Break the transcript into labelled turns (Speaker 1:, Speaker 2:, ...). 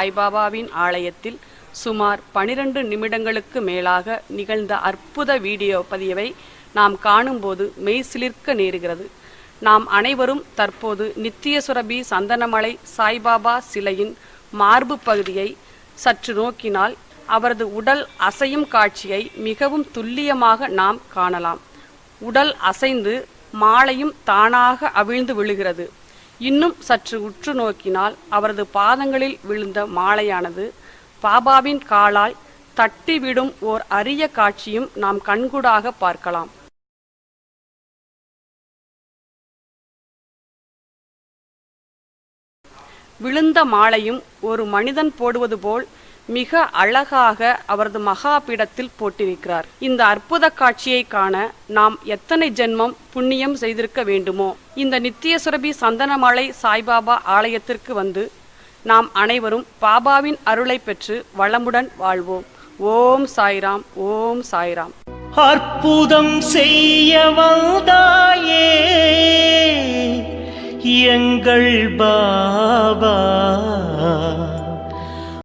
Speaker 1: சாய்பாபாவின் ஆலயத்தில் சுமார் 12 நிமிடங்களுக்கு மேலாக நிகழ்ந்த அற்புத வீடியோ பதிவை நாம் காணும்போது மெய் சிலிர்க்க நேருகிறது. நாம் அனைவரும் தற்போது நித்தியசுரபி சந்தனமலை சாய்பாபா சிலையின் மார்பு பகுதியை சற்று நோக்கினால் அவரது உடல் அசையும் காட்சியை மிகவும் துல்லியமாக நாம் காணலாம். உடல் அசைந்து மாலையும் தானாக அவிழ்ந்து விழுகிறது. இன்னும் சற்று உற்று நோக்கினால் அவரது பாதங்களில் விழுந்த மாலையானது பாபாவின் காலால் தட்டிவிடும் ஓர் அரிய காட்சியும் நாம் கண்கூடாக பார்க்கலாம். விழுந்த மாலையும் ஒரு மனிதன் போடுவது போல் மிக அழகாக அவரது மகாபீடத்தில் போட்டிருக்கிறார். இந்த அற்புத காட்சியை காண நாம் எத்தனை ஜென்மம் புண்ணியம் செய்திருக்க வேண்டுமோ. இந்த நித்தியசுரபி சந்தனமலை சாய்பாபா ஆலயத்திற்கு வந்து நாம் அனைவரும் பாபாவின் அருளை பெற்று வளமுடன் வாழ்வோம். ஓம் சாய்ராம், ஓம் சாய்ராம்.
Speaker 2: அற்புதம் செய்ய வந்தாயே எங்கள் பாபா.